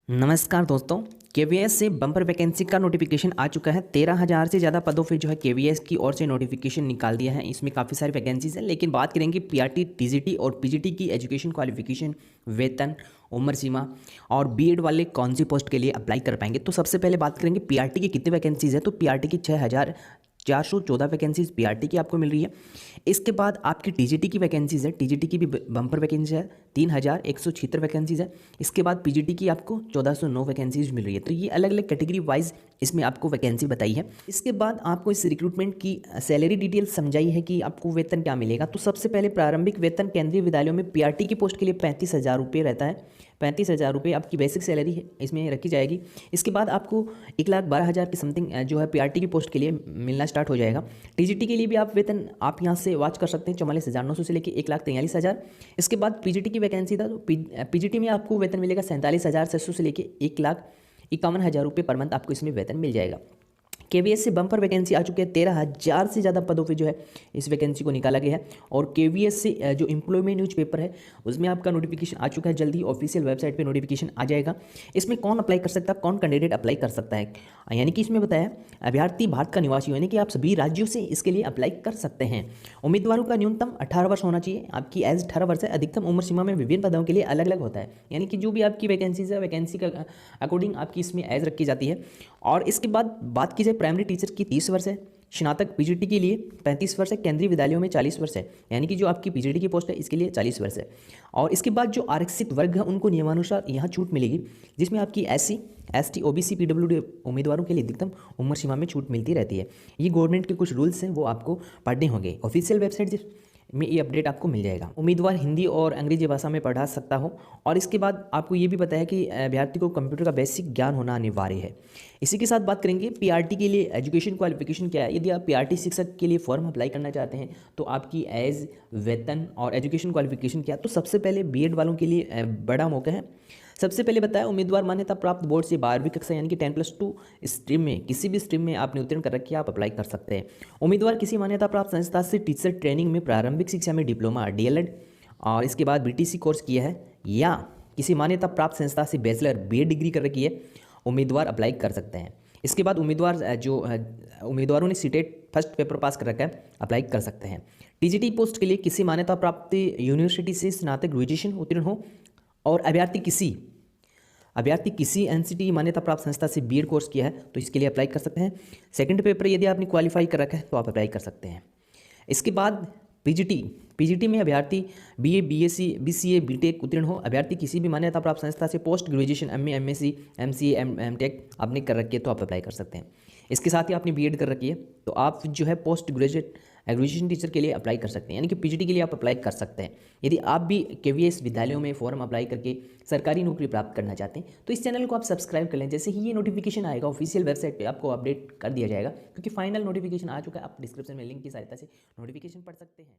नमस्कार दोस्तों। केवीएस से बम्पर वैकेंसी का नोटिफिकेशन आ चुका है। 13,000 से ज़्यादा पदों पे जो है केवीएस की ओर से नोटिफिकेशन निकाल दिया है। इसमें काफ़ी सारी वैकेंसीज हैं, लेकिन बात करेंगे पीआरटी, टीजीटी और पीजीटी की एजुकेशन क्वालिफिकेशन, वेतन, उम्र सीमा और बीएड वाले कौन सी पोस्ट के लिए अप्लाई कर पाएंगे। तो सबसे पहले बात करेंगे पीआरटी की कितनी वैकेंसीज है। तो पीआरटी की 6,414 वैकेंसीज पीआरटी की आपको मिल रही है। इसके बाद आपकी टीजीटी की वैकेंसीज है। टीजीटी की भी बम्पर वैकेंसी है, 3,176 वैकेंसीज है। इसके बाद पीजीटी की आपको 1,409 वैकेंसीज मिल रही है। तो ये अलग अलग कैटेगरी वाइज इसमें आपको वैकेंसी बताई है। इसके बाद आपको इस रिक्रूटमेंट की सैलरी डिटेल समझाई है कि आपको वेतन क्या मिलेगा। तो सबसे पहले प्रारंभिक वेतन केंद्रीय विद्यालयों में पीआरटी की पोस्ट के लिए 35,000 रुपये रहता है। 35,000 रुपये आपकी बेसिक सैलरी है, इसमें रखी जाएगी। इसके बाद आपको 1,12,000 की समथिंग जो है पीआरटी की पोस्ट के लिए मिलना स्टार्ट हो जाएगा। टीजीटी के लिए भी आप वेतन आप यहाँ से वॉच कर सकते हैं, 44,900 से लेकर 1,43,000। इसके बाद पीजीटी की वैकेंसी था, तो पीजीटी में आपको वेतन मिलेगा 47,600 से लेकर 1,51,000 रुपये पर मंथ आपको इसमें वेतन मिल जाएगा। केवीएस से बम्पर वैकेंसी आ चुकी है। 13,000 से ज़्यादा पदों पे जो है इस वैकेंसी को निकाला गया है। और केवीएस से जो एम्प्लॉयमेंट न्यूज़पेपर है उसमें आपका नोटिफिकेशन आ चुका है। जल्दी ऑफिशियल वेबसाइट पे नोटिफिकेशन आ जाएगा। इसमें कौन अप्लाई कर सकता है, कौन कैंडिडेट अप्लाई कर सकता है, यानी कि इसमें बताया अभ्यर्थी भारत का निवासी यानी कि आप सभी राज्यों से इसके लिए अप्लाई कर सकते हैं। उम्मीदवारों का न्यूनतम 18 वर्ष होना चाहिए। आपकी एज 18 वर्ष है। अधिकतम उम्र सीमा में विभिन्न पदों के लिए अलग अलग होता है, यानी कि जो भी आपकी वैकेंसीज है वैकेंसी का अकॉर्डिंग आपकी इसमें एज रखी जाती है। और इसके बाद बात की जाए प्राइमरी टीचर की 30 वर्ष है। स्नातक पीजीटी के लिए 35 वर्ष है। केंद्रीय विद्यालयों में 40 वर्ष है, यानी कि जो आपकी पीजीटी की पोस्ट है इसके लिए 40 वर्ष है। और इसके बाद जो आरक्षित वर्ग है उनको नियमानुसार यहाँ छूट मिलेगी, जिसमें आपकी एससी, एसटी, ओबीसी, पीडब्ल्यूडी उम्मीदवारों के लिए अधिकतम उम्र सीमा में छूट मिलती रहती है। ये गवर्नमेंट के कुछ रूल्स हैं, वो आपको पढ़ने होंगे। ऑफिशियल वेबसाइट में ये अपडेट आपको मिल जाएगा। उम्मीदवार हिंदी और अंग्रेजी भाषा में पढ़ा सकता हो। और इसके बाद आपको ये भी पता है कि अभ्यर्थी को कंप्यूटर का बेसिक ज्ञान होना अनिवार्य है। इसी के साथ बात करेंगे पीआरटी के लिए एजुकेशन क्वालिफिकेशन क्या है। यदि आप पीआरटी शिक्षक के लिए फॉर्म अप्लाई करना चाहते हैं तो आपकी एज, वेतन और एजुकेशन क्वालिफिकेशन क्या। तो सबसे पहले बीएड वालों के लिए बड़ा मौका है। सबसे पहले बताया उम्मीदवार मान्यता प्राप्त बोर्ड से 12वीं कक्षा यानी कि 10+2 स्ट्रीम में किसी भी स्ट्रीम में आपने उत्तीर्ण कर रखी है, आप अप्लाई कर सकते हैं। उम्मीदवार किसी मान्यता प्राप्त संस्था से टीचर ट्रेनिंग में प्रारंभिक शिक्षा में डिप्लोमा, डीएलएड और इसके बाद बीटीसी कोर्स किया है, या किसी मान्यता प्राप्त संस्था से बैचलर बीएड डिग्री कर रखी है, उम्मीदवार अप्लाई कर सकते हैं। इसके बाद उम्मीदवारों ने सीटेट फर्स्ट पेपर पास कर रखा है, अप्लाई कर सकते हैं। टीजीटी पोस्ट के लिए किसी मान्यता प्राप्त यूनिवर्सिटी से स्नातक ग्रेजुएशन उत्तीर्ण हो और अभ्यर्थी किसी एनसीटी मान्यता प्राप्त संस्था से बीएड कोर्स किया है तो इसके लिए अप्लाई कर सकते हैं। सेकंड पेपर यदि आपने क्वालिफाई कर रखा है तो आप अप्लाई कर सकते हैं। इसके बाद पीजीटी में अभ्यर्थी बीए, बीएससी, बीसीए, बीटेक उत्तीर्ण हो। अभ्यर्थी किसी भी मान्यता प्राप्त संस्था से post graduation MA, MSc, MCA, MTech आपने कर रखी है तो आप अप्लाई कर सकते हैं। इसके साथ ही आपने बीएड कर रखी है तो आप जो है पोस्ट ग्रेजुएशन टीचर के लिए अप्लाई कर सकते हैं, यानी कि पीजीटी के लिए आप अप्लाई कर सकते हैं। यदि आप भी केवीएस विद्यालयों में फॉर्म अप्लाई करके सरकारी नौकरी प्राप्त करना चाहते हैं तो इस चैनल को आप सब्सक्राइब कर लें। जैसे ही ये नोटिफिकेशन आएगा ऑफिशियल वेबसाइट पे आपको अपडेट कर दिया जाएगा, क्योंकि फाइनल नोटिफिकेशन आ चुका है। आप डिस्क्रिप्शन में लिंक की सहायता से नोटिफिकेशन पढ़ सकते हैं।